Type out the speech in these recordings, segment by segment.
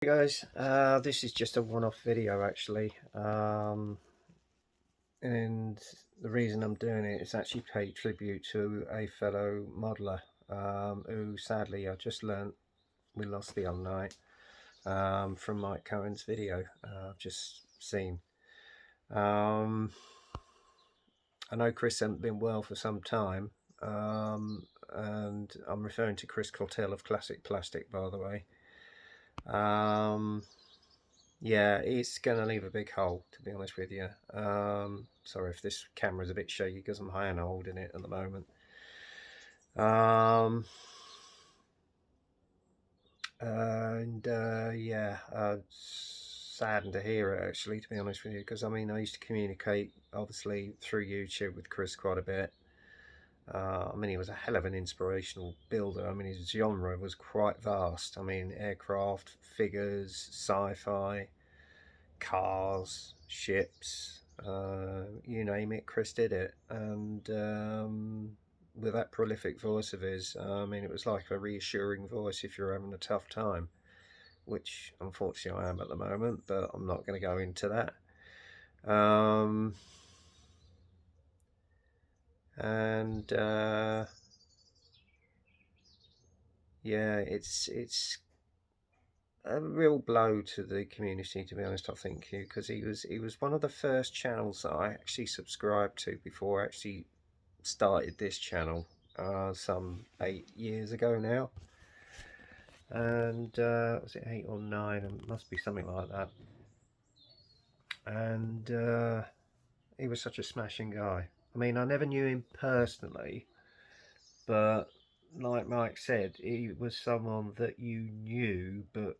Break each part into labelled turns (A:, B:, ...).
A: Hey guys, this is just a one-off video actually, and the reason I'm doing it is actually pay tribute to a fellow modeler who sadly I just learnt we lost the other night from Mike Cohen's video I've just seen. I know Chris hasn't been well for some time, and I'm referring to Chris Cortelle of Classic Plastic, by the way. Yeah, it's going to leave a big hole, to be honest with you. Sorry if this camera's a bit shaky because I'm hand holding it at the moment. Yeah, saddened to hear it actually, to be honest with you, because I mean, I used to communicate obviously through YouTube with Chris quite a bit. I mean, he was a hell of an inspirational builder. I mean, his genre was quite vast. I mean, aircraft, figures, sci-fi, cars, ships, you name it, Chris did it. And with that prolific voice of his, I mean, it was like a reassuring voice if you're having a tough time, which unfortunately I am at the moment, but I'm not going to go into that. And yeah, it's a real blow to the community, to be honest. I think, because he was one of the first channels that I actually subscribed to before I actually started this channel some 8 years ago now. And was it 8 or 9? It must be something like that. And he was such a smashing guy. I mean, I never knew him personally, but like Mike said, he was someone that you knew, but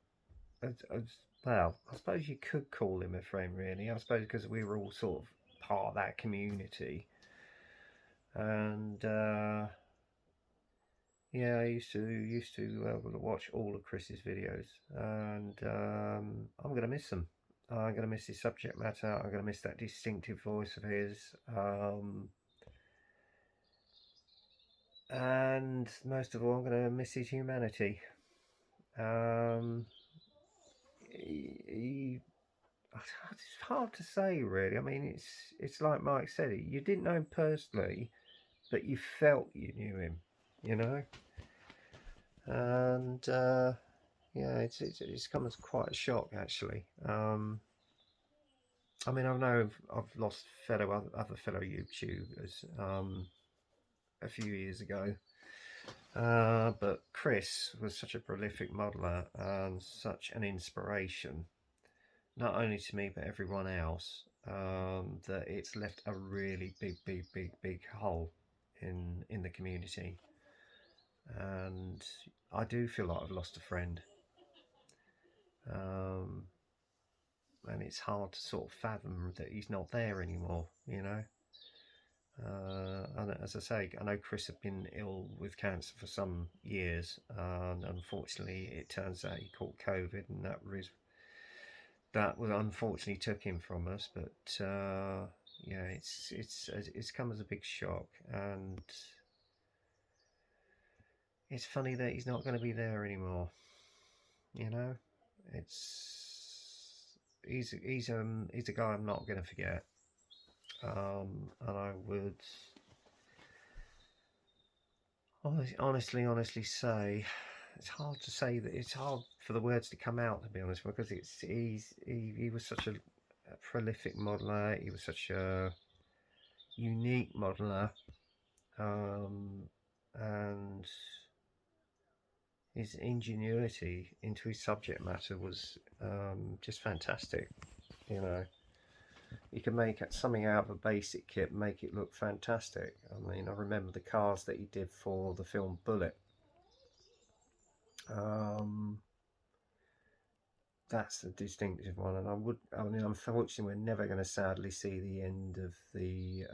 A: well, I suppose you could call him a friend, really. I suppose because we were all sort of part of that community. And yeah, I used to watch all of Chris's videos, and I'm gonna miss them. I'm gonna miss his subject matter. I'm gonna miss that distinctive voice of his, and most of all, I'm gonna miss his humanity. Um, he It's hard to say, really. I mean, it's like Mike said. You didn't know him personally, but you felt you knew him. You know, and yeah, it's come as quite a shock actually. I mean, I know I've lost other fellow YouTubers a few years ago, but Chris was such a prolific modeler and such an inspiration, not only to me but everyone else, that it's left a really big hole in the community, and I do feel like I've lost a friend. Um, and it's hard to sort of fathom that he's not there anymore, you know. And as I say, I know Chris had been ill with cancer for some years, and unfortunately, it turns out he caught COVID, and that unfortunately took him from us. But yeah, it's come as a big shock, and it's funny that he's not going to be there anymore. You know, he's a guy I'm not going to forget. And I would honestly say it's hard to say that it's hard for the words to come out, to be honest, because he was such a prolific modeler. He was such a unique modeler, and his ingenuity into his subject matter was just fantastic. You know, you can make something out of a basic kit, make it look fantastic. I mean, I remember the cars that he did for the film Bullet. Um, that's a distinctive one, and I mean, unfortunately, we're never going to sadly see the end of the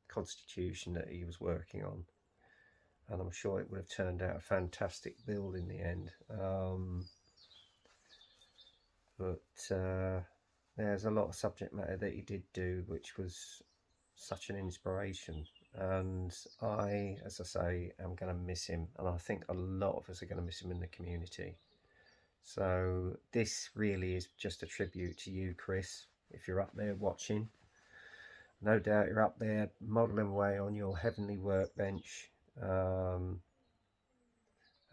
A: Constitution that he was working on, and I'm sure it would have turned out a fantastic build in the end. But there's a lot of subject matter that he did do, which was such an inspiration. And as I say, am going to miss him, and I think a lot of us are going to miss him in the community. So this really is just a tribute to you, Chris, if you're up there watching. No doubt you're up there modelling away on your heavenly workbench, um,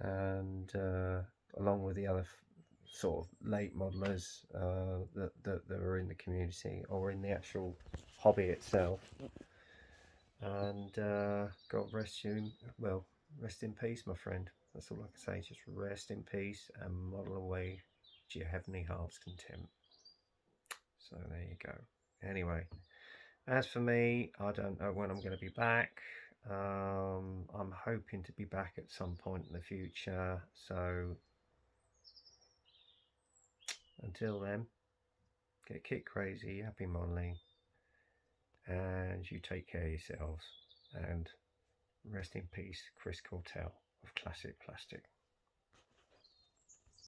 A: and along with the other sort of late modelers that are in the community or in the actual hobby itself. And God rest you, well, rest in peace, my friend. That's all I can say. Just rest in peace and model away to your heavenly heart's content. So there you go. Anyway, as for me, I don't know when I'm going to be back. I'm hoping to be back at some point in the future. So until then, get kit crazy, happy modelling, and you take care of yourselves. And rest in peace, Chris Cortelle of Classic Plastic.